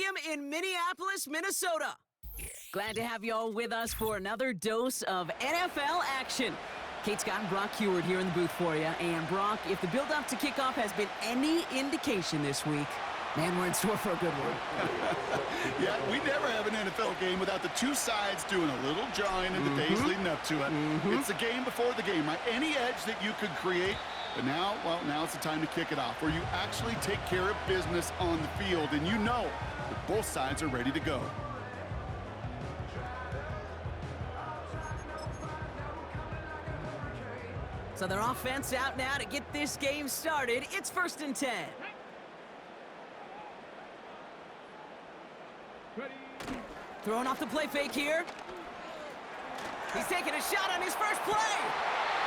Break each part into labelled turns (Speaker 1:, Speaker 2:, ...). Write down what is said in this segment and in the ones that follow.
Speaker 1: Stadium in Minneapolis, Minnesota. Glad to have you all with us for another dose of NFL action. Kate Scott and Brock Heward here in the booth for you. And Brock, if the build-up to kickoff has been any indication this week, man, we're in store for a good one.
Speaker 2: Yeah, we never have an NFL game without the two sides doing a little jawing in the days leading up to it. It's the game before the game, right? Any edge that you could create. But now, well, now's the time to kick it off, where you actually take care of business on the field, and you know that both sides are ready to go.
Speaker 1: So their offense out now to get this game started. It's 1st and 10. Throwing off the play fake here. He's taking a shot on his first play.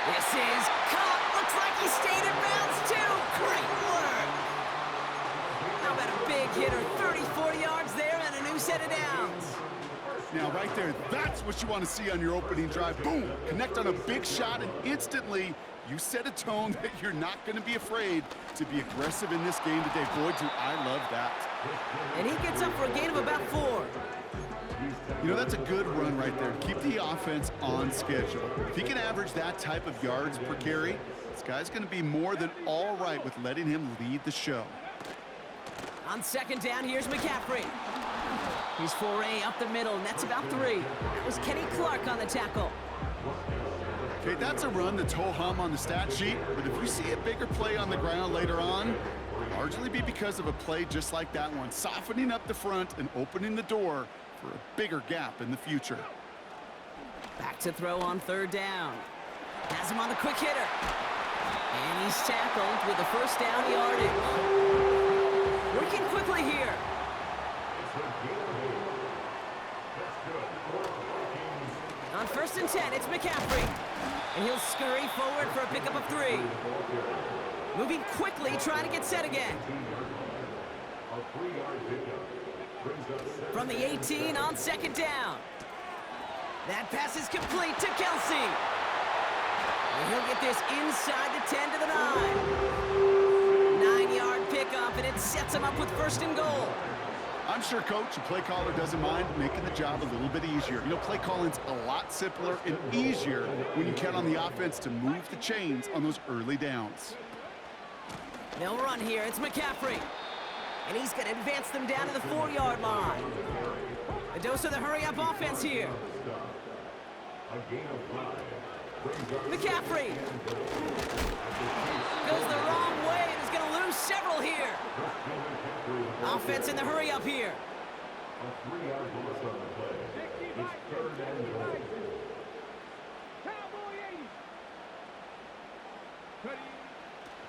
Speaker 1: This is caught. Looks like he stayed in bounds too. Great work. How about a big hitter? 30, 40 yards there and a new set of downs.
Speaker 2: Now, right there, that's what you want to see on your opening drive. Boom! Connect on a big shot, and instantly you set a tone that you're not going to be afraid to be aggressive in this game today. Boy, do I love that.
Speaker 1: And he gets up for a gain of about 4.
Speaker 2: You know, that's a good run right there to keep the offense on schedule. If he can average that type of yards per carry, this guy's going to be more than all right with letting him lead the show.
Speaker 1: On 2nd down, here's McCaffrey. He's foray up the middle, and that's about 3. That was Kenny Clark on the tackle.
Speaker 2: Okay, that's a run that's ho-hum on the stat sheet, but if you see a bigger play on the ground later on, it'll largely be because of a play just like that one, softening up the front and opening the door for a bigger gap in the future.
Speaker 1: Back to throw on 3rd down. Has him on the quick hitter. And he's tackled with the 1st down yardage. Working quickly here. On 1st and 10, it's McCaffrey. And he'll scurry forward for a pickup of 3. Moving quickly, trying to get set again. From the 18 on 2nd down. That pass is complete to Kelsey. And he'll get this inside the 10 to the 9. 9-yard pickup, and it sets him up with 1st and goal.
Speaker 2: I'm sure, Coach, the play caller doesn't mind making the job a little bit easier. You know, play calling's a lot simpler and easier when you count on the offense to move the chains on those early downs.
Speaker 1: They'll run here. It's McCaffrey. And he's going to advance them down to the 4-yard line. A dose of the hurry-up offense here. McCaffrey goes the wrong way and is going to lose several here. Offense in the hurry-up here.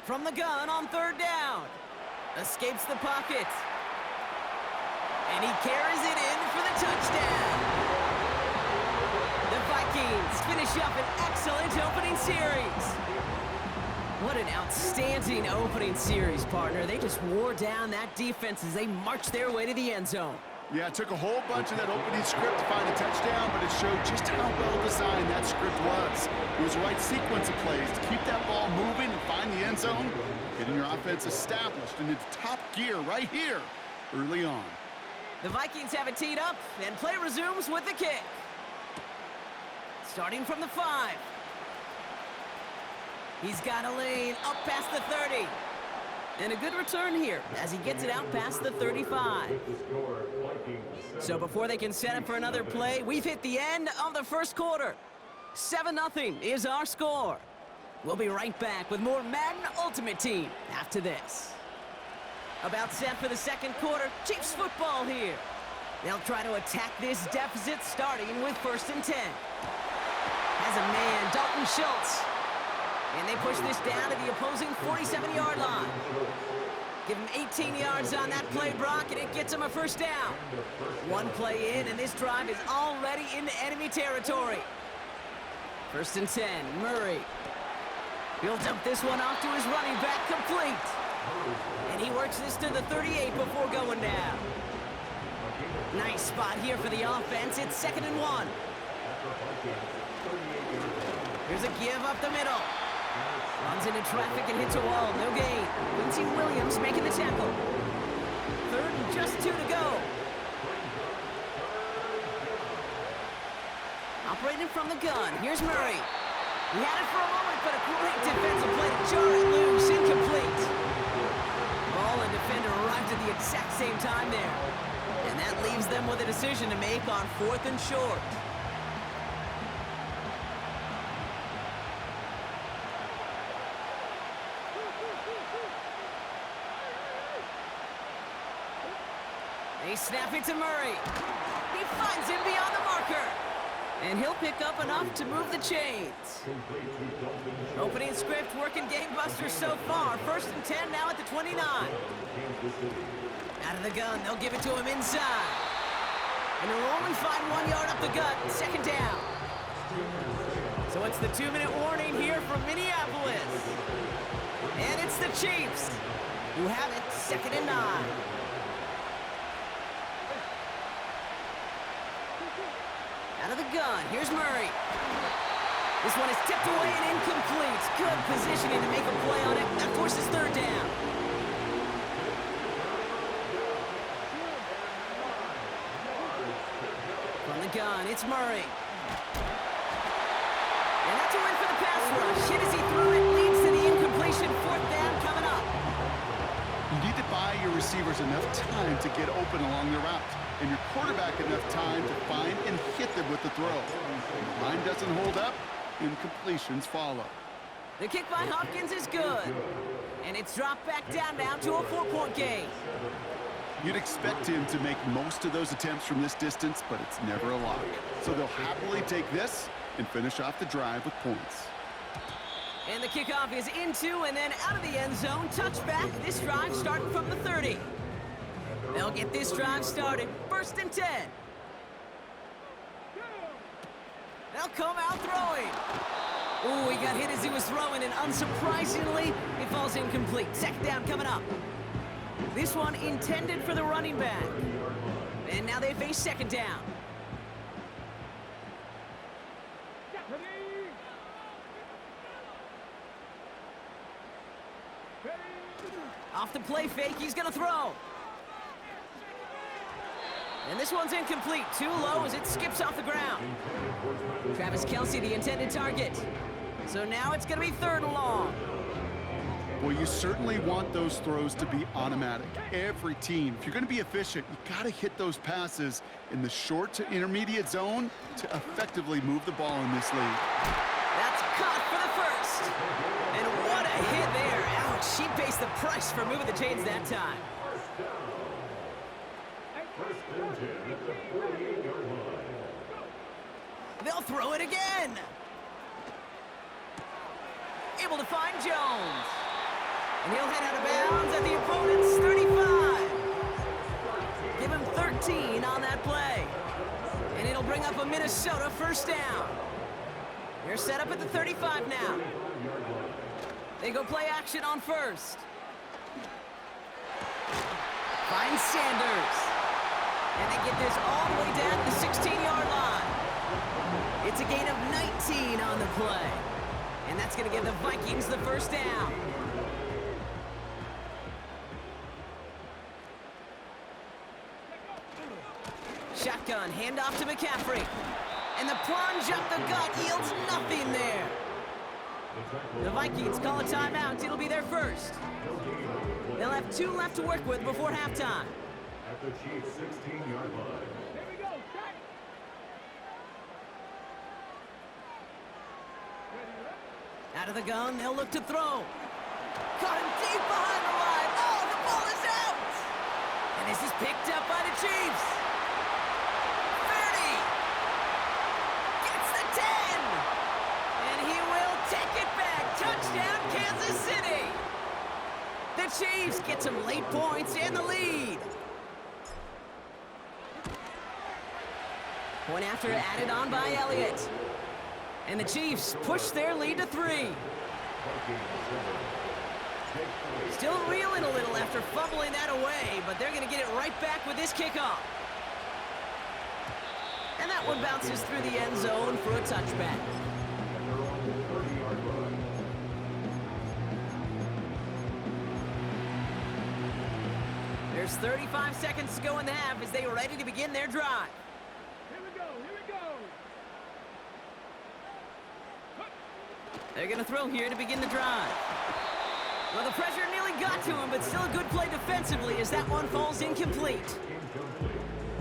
Speaker 1: From the gun on 3rd down. Escapes the pocket. And he carries it in for the touchdown. The Vikings finish up an excellent opening series. What an outstanding opening series, partner. They just wore down that defense as they marched their way to the end zone.
Speaker 2: Yeah, it took a whole bunch of that opening script to find a touchdown, but it showed just how well designed that script was. It was the right sequence of plays to keep that ball moving and find the end zone, getting your offense established in its top gear right here early on.
Speaker 1: The Vikings have it teed up, and play resumes with the kick. Starting from the 5. He's got a lane up past the 30. And a good return here as he gets it out past the 35. So before they can set up for another play, we've hit the end of the 1st quarter. 7-0 is our score. We'll be right back with more Madden Ultimate Team after this. About set for the 2nd quarter, Chiefs football here. They'll try to attack this deficit starting with 1st and 10. Has a man, Dalton Schultz. And they push this down to the opposing 47-yard line. Give him 18 yards on that play, Brock, and it gets him a 1st down. 1 play in, and this drive is already into enemy territory. 1st and 10, Murray. He'll dump this one off to his running back, complete. And he works this to the 38 before going down. Nice spot here for the offense. It's 2nd and 1. Here's a give up the middle. Runs into traffic and hits a wall. No gain. Quincy Williams making the tackle. 3rd and just 2 to go. from the gun. Here's Murray. He had it for a moment, but a great defensive play to jar it loose. Incomplete. Ball and defender arrived at the exact same time there. And that leaves them with a decision to make on 4th and short. They snap it to Murray. He finds him beyond the marker. And he'll pick up enough to move the chains. Opening script working gangbusters so far. 1st and 10 now at the 29. Out of the gun, they'll give it to him inside. And he'll only find 1 yard up the gut, 2nd down. So it's the 2-minute warning here from Minneapolis. And it's the Chiefs who have it, 2nd and 9. Out of the gun, here's Murray. This one is tipped away and incomplete. Good positioning to make a play on it. That forces 3rd down. From the gun, it's Murray. And that's a win for the pass rush. Hit as he threw it, leads to the incompletion. 4th down coming up.
Speaker 2: You need to buy your receivers enough time to get open along the route, and your quarterback enough time to find and hit them with the throw. When the line doesn't hold up, incompletions follow.
Speaker 1: The kick by Hopkins is good. And it's dropped back down now to a 4-point game.
Speaker 2: You'd expect him to make most of those attempts from this distance, but it's never a lock. So they'll happily take this and finish off the drive with points.
Speaker 1: And the kickoff is into and then out of the end zone. Touchback. This drive starting from the 30. They'll get this drive started. 1st and 10. They'll come out throwing. Ooh, he got hit as he was throwing, and unsurprisingly, it falls incomplete. 2nd down coming up. This one intended for the running back. And now they face 2nd down. Off the play fake, he's gonna throw. And this one's incomplete. Too low as it skips off the ground. Travis Kelce, the intended target. So now it's gonna be 3rd and long.
Speaker 2: Well, you certainly want those throws to be automatic. Every team, if you're going to be efficient, you got to hit those passes in the short to intermediate zone to effectively move the ball in this league.
Speaker 1: That's caught for the 1st. And what a hit there. Ouch, she pays the price for moving the chains that time. They'll throw it again. Able to find Jones. And he'll head out of bounds at the opponent's 35. Give him 13 on that play. And it'll bring up a Minnesota 1st down. They're set up at the 35 now. They go play action on 1st. Finds Sanders. And they get this all the way down to the 16-yard line. It's a gain of 19 on the play. And that's going to give the Vikings the 1st down. Shotgun, handoff to McCaffrey. And the plunge up the gut yields nothing there. The Vikings call a timeout. It'll be their 1st. They'll have 2 left to work with before halftime.
Speaker 3: At the Chiefs' 16-yard line. Here we go, set.
Speaker 1: Out of the gun, they'll look to throw. Caught him deep behind the line. Oh, the ball is out! And this is picked up by the Chiefs. 30. Gets the 10. And he will take it back. Touchdown, Kansas City. The Chiefs get some late points and the lead. Point after added on by Elliott. And the Chiefs push their lead to 3. Still reeling a little after fumbling that away, but they're going to get it right back with this kickoff. And that one bounces through the end zone for a touchback. There's 35 seconds to go in the half as they are ready to begin their drive.
Speaker 3: Here we go, here we go.
Speaker 1: They're going to throw here to begin the drive. Well, the pressure nearly got to him, but still a good play defensively as that one falls incomplete.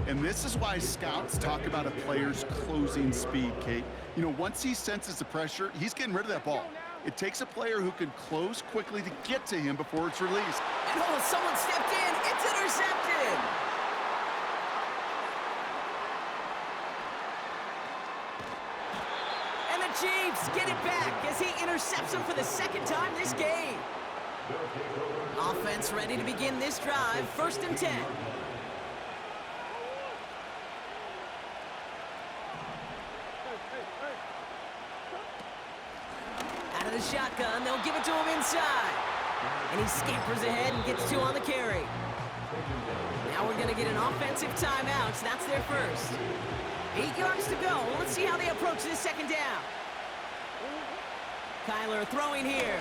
Speaker 2: And this is why scouts talk about a player's closing speed, Kate. You know, once he senses the pressure, he's getting rid of that ball. It takes a player who can close quickly to get to him before it's released.
Speaker 1: And oh, someone stepped in. It's intercepted. And the Chiefs get it back as he intercepts him for the second time this game. Offense ready to begin this drive. 1st and 10. Out of the shotgun, they'll give it to him inside. And he scampers ahead and gets 2 on the carry. Now we're going to get an offensive timeout. So that's their first. 8 yards to go. Let's see how they approach this 2nd down. Kyler throwing here.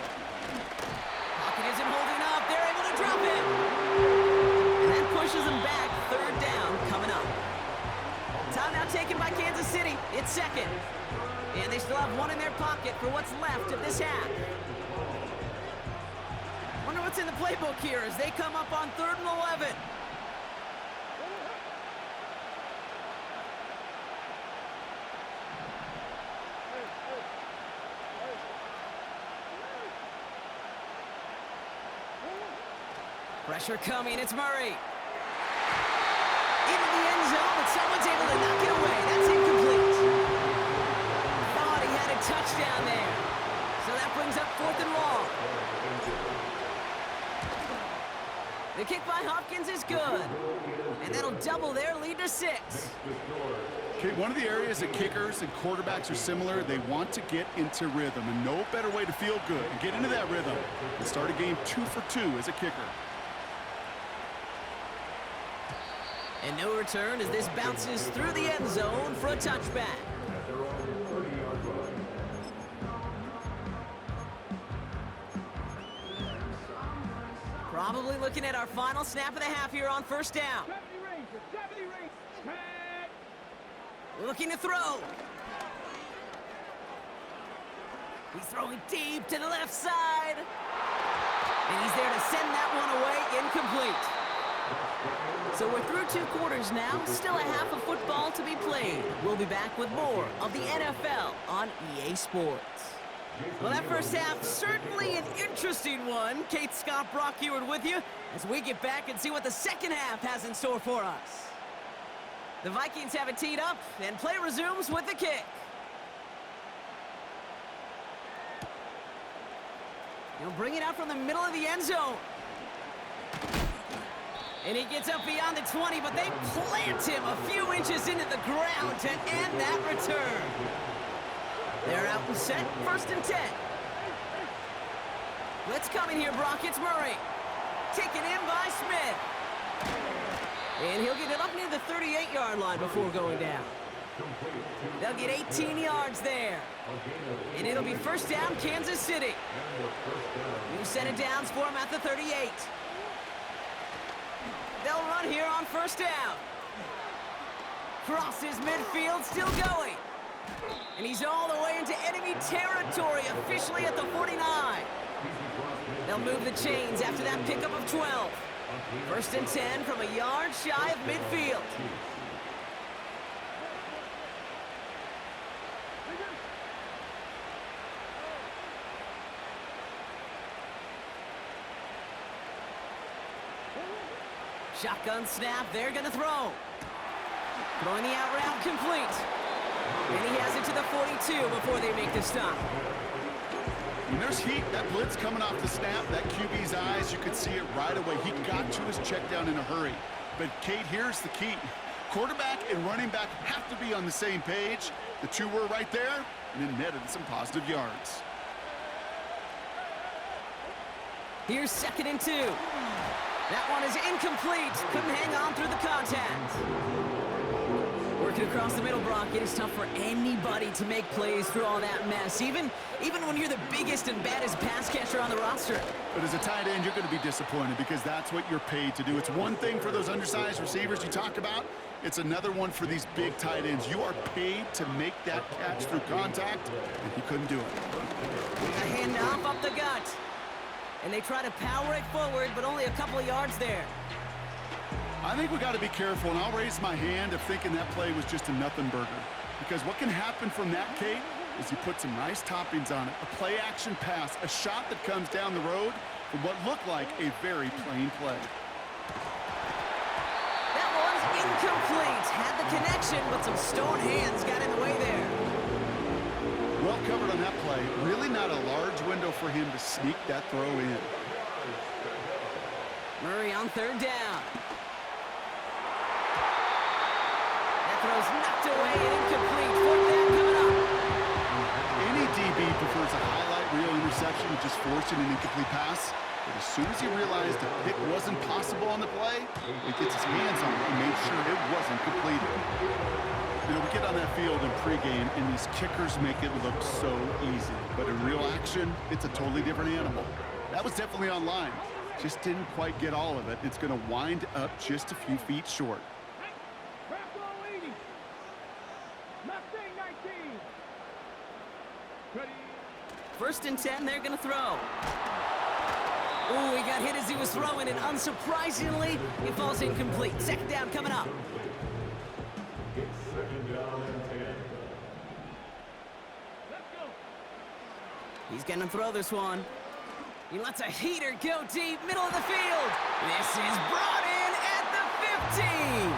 Speaker 1: Pocket isn't holding up. They're able to drop it. And that pushes them back. 3rd down coming up. Timeout taken by Kansas City. It's 2nd. And they still have 1 in their pocket for what's left of this half. Wonder what's in the playbook here as they come up on 3rd and 11. Pressure coming, it's Murray. Into the end zone, but someone's able to knock it away. That's incomplete. Thought he had a touchdown there. So that brings up 4th and long. The kick by Hopkins is good. And that'll double their lead to 6.
Speaker 2: Okay, one of the areas that kickers and quarterbacks are similar, they want to get into rhythm. And no better way to feel good and get into that rhythm than start a game 2 for 2 as a kicker.
Speaker 1: And no return as this bounces through the end zone for a touchback. Probably looking at our final snap of the half here on 1st down. Looking to throw. He's throwing deep to the left side. And he's there to send that one away, incomplete. So we're through 2 quarters now, still a half of football to be played. We'll be back with more of the NFL on EA Sports. Well, that first half, certainly an interesting one. Kate, Scott, Brock Eward with you as we get back and see what the 2nd half has in store for us. The Vikings have it teed up, and play resumes with the kick. He'll bring it out from the middle of the end zone. And he gets up beyond the 20, but they plant him a few inches into the ground to end that return. They're out and set, 1st and 10. Blitz coming here, Brock. It's Murray. Taken in by Smith. And he'll get it up near the 38-yard line before going down. They'll get 18 yards there. And it'll be 1st down, Kansas City. New set of downs for him at the 38. They'll run here on 1st down. Crosses midfield, still going. And he's all the way into enemy territory, officially at the 49. They'll move the chains after that pickup of 12. 1st and 10 from a yard shy of midfield. Shotgun snap, they're gonna throw. Throwing the out route complete. And he has it to the 42 before they make the stop.
Speaker 2: And there's heat. That blitz coming off the snap, that QB's eyes, you could see it right away. He got to his check down in a hurry. But, Kate, here's the key. Quarterback and running back have to be on the same page. The 2 were right there, and it netted some positive yards.
Speaker 1: Here's 2nd and 2. That one is incomplete. Couldn't hang on through the contact. Working across the middle, Brock. It is tough for anybody to make plays through all that mess, even when you're the biggest and baddest pass catcher on the roster.
Speaker 2: But as a tight end, you're going to be disappointed because that's what you're paid to do. It's one thing for those undersized receivers you talk about. It's another one for these big tight ends. You are paid to make that catch through contact, and he couldn't do it.
Speaker 1: A handoff up the gut. And they try to power it forward, but only a couple of yards there.
Speaker 2: I think we got to be careful, and I'll raise my hand of thinking that play was just a nothing burger. Because what can happen from that, Kate, is you put some nice toppings on it. A play-action pass, a shot that comes down the road from what looked like a very plain play.
Speaker 1: That one's incomplete. Had the connection, but some stone hands got in the way there.
Speaker 2: Well covered on that play. Really not a large window for him to sneak that throw in.
Speaker 1: Murray on third down. That throw's knocked away and incomplete. Fourth down coming up.
Speaker 2: Any DB prefers a highlight reel interception to just forcing an incomplete pass. But as soon as he realized a pick wasn't possible on the play, he gets his hands on it and made sure it wasn't completed. You know, we get on that field in pregame, and these kickers make it look so easy. But in real action, it's a totally different animal. That was definitely on line. Just didn't quite get all of it. It's going to wind up just a few feet short.
Speaker 1: First and 10, they're going to throw. Ooh, he got hit as he was throwing, and unsurprisingly, it falls incomplete. Second down coming up. He's going to throw this one. He lets a heater go deep, middle of the field. This is brought in at the 15.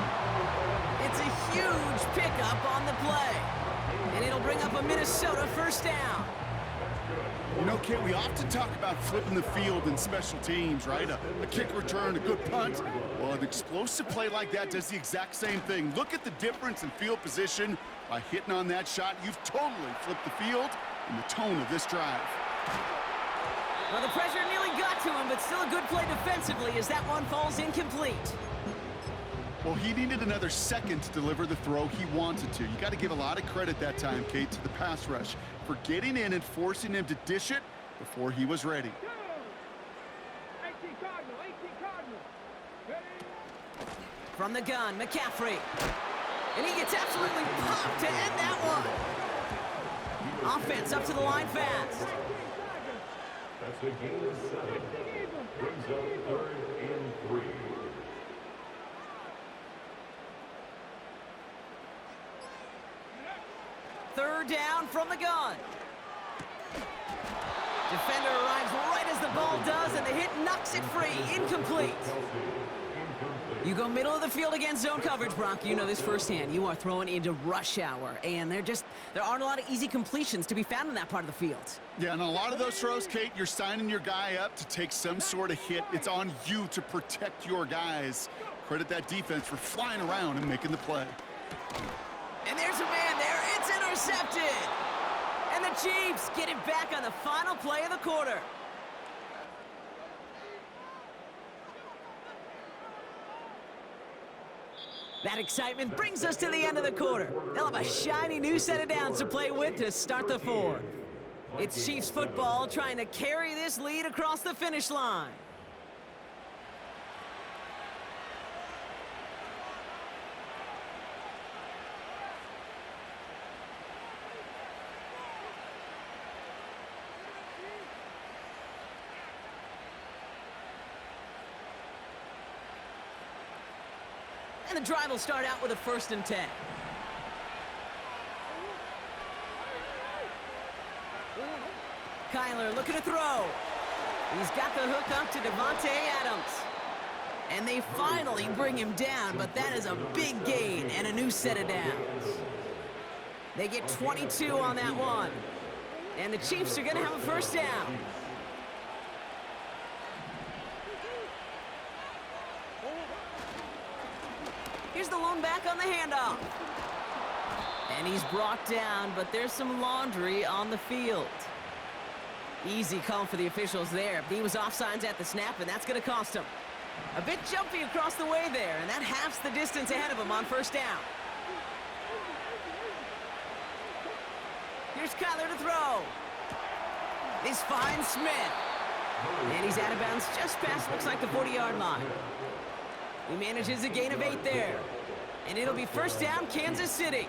Speaker 1: It's a huge pickup on the play. And it'll bring up a Minnesota first down.
Speaker 2: You know, Kate, we often talk about flipping the field in special teams, right? A kick return, a good punt. Well, an explosive play like that does the exact same thing. Look at the difference in field position. By hitting on that shot, you've totally flipped the field and the tone of this drive.
Speaker 1: Well, the pressure nearly got to him, but still a good play defensively as that one falls incomplete.
Speaker 2: Well, he needed another second to deliver the throw he wanted to. You got to give a lot of credit that time, Kate, to the pass rush for getting in and forcing him to dish it before he was ready.
Speaker 1: From the gun, McCaffrey. And he gets absolutely popped to end that one. Offense up to the line fast.
Speaker 3: That's the game of 7. Brings up 3rd and 3.
Speaker 1: Third down from the gun. Defender arrives right as the ball does, and the hit knocks it free. Incomplete. You go middle of the field against zone coverage, Brock. You know this firsthand. You are throwing into rush hour, and there aren't a lot of easy completions to be found in that part of the field.
Speaker 2: Yeah, and a lot of those throws, Kate, you're signing your guy up to take some sort of hit. It's on you to protect your guys. Credit that defense for flying around and making the play.
Speaker 1: And there's a man there. It's intercepted. And the Chiefs get it back on the final play of the quarter. That excitement brings us to the end of the quarter. They'll have a shiny new set of downs to play with to start the fourth. It's Chiefs football trying to carry this lead across the finish line. And the drive will start out with a 1st and 10. Kyler looking to throw. He's got the hook up to Devontae Adams. And they finally bring him down, but that is a big gain and a new set of downs. They get 22 on that one. And the Chiefs are going to have a first down. Here's the lone back on the handoff. And he's brought down, but there's some laundry on the field. Easy call for the officials there. He was offsides at the snap, and that's going to cost him. A bit jumpy across the way there, and that halves the distance ahead of him on first down. Here's Kyler to throw. This finds Smith. And he's out of bounds just past, looks like the 40-yard line. He manages a gain of 8 there. And it'll be first down, Kansas City.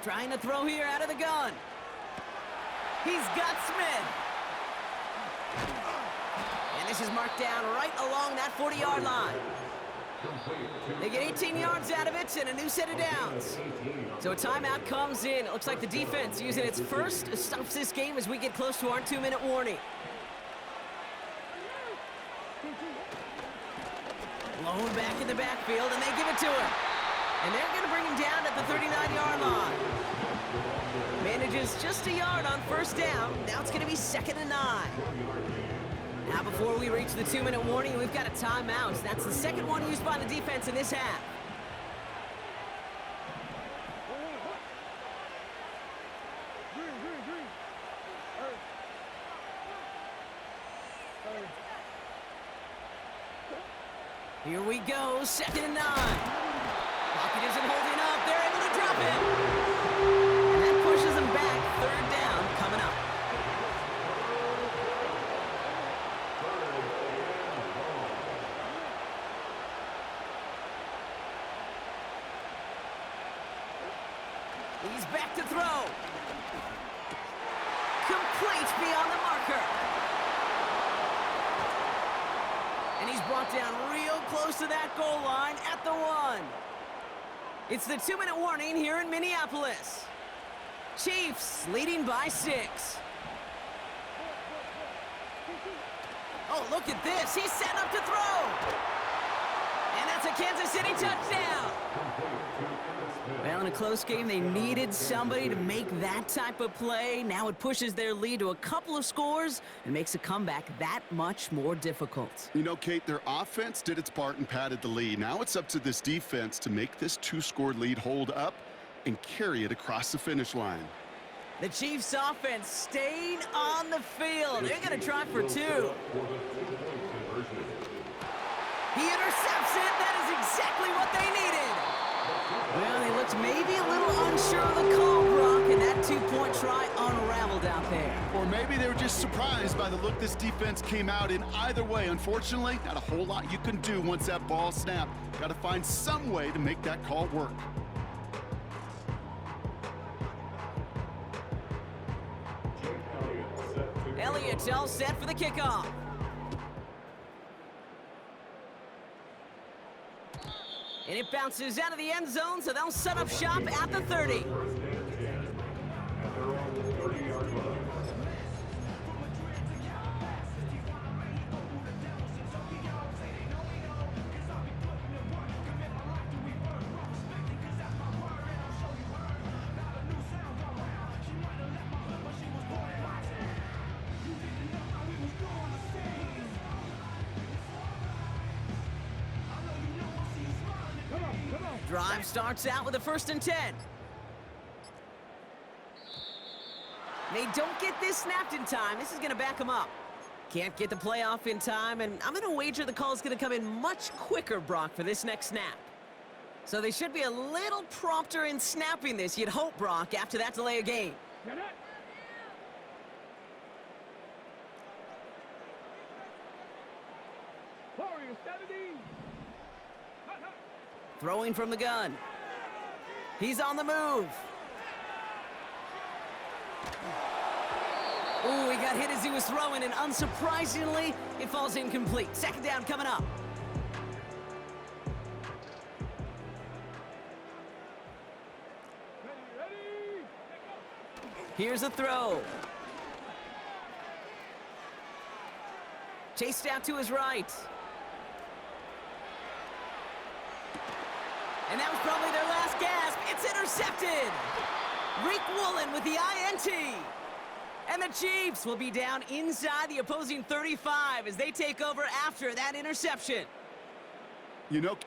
Speaker 1: Trying to throw here out of the gun. He's got Smith. And this is marked down right along that 40-yard line. They get 18 yards out of it and a new set of downs. So a timeout comes in. It looks like the defense using its first stops this game as we get close to our 2-minute warning. Blown back in the backfield, and they give it to him. And they're going to bring him down at the 39-yard line. Manages just a yard on first down. Now it's going to be 2nd and 9. Now before we reach the 2-minute warning, we've got a timeout. That's the second one used by the defense in this half. Here we go, 2nd and 9. Pocket isn't holding up. They're able to drop it. And that pushes them back. 3rd down coming up. He's back to throw. Complete beyond the marker. And he's brought down real close to that goal line at the 1. It's the 2-minute warning here in Minneapolis. Chiefs leading by 6. Oh, look at this. He's set up to throw. And that's a Kansas City touchdown. Well, in a close game, they needed somebody to make that type of play. Now it pushes their lead to a couple of scores and makes a comeback that much more difficult.
Speaker 2: You know, Kate, their offense did its part and padded the lead. Now it's up to this defense to make this 2-score lead hold up and carry it across the finish line.
Speaker 1: The Chiefs' offense staying on the field. They're going to try for 2. He intercepts it. That is exactly what they needed. Well, they looked maybe a little unsure of the call, Brock, and that 2-point try unraveled out there.
Speaker 2: Or maybe they were just surprised by the look this defense came out in. Either way, unfortunately, not a whole lot you can do once that ball snapped. Got to find some way to make that call work.
Speaker 1: Elliott's all set for the kickoff. And it bounces out of the end zone, so they'll set up shop at the 30. Drive starts out with a 1st and 10. They don't get this snapped in time. This is going to back them up. Can't get the play off in time, and I'm going to wager the call is going to come in much quicker, Brock, for this next snap. So they should be a little prompter in snapping this, you'd hope, Brock, after that delay of game. Throwing from the gun. He's on the move. Ooh, he got hit as he was throwing, and unsurprisingly, it falls incomplete. 2nd down coming up. Here's a throw. Chased out to his right. And that was probably their last gasp. It's intercepted. Reek Woolen with the INT. And the Chiefs will be down inside the opposing 35 as they take over after that interception.
Speaker 2: You know,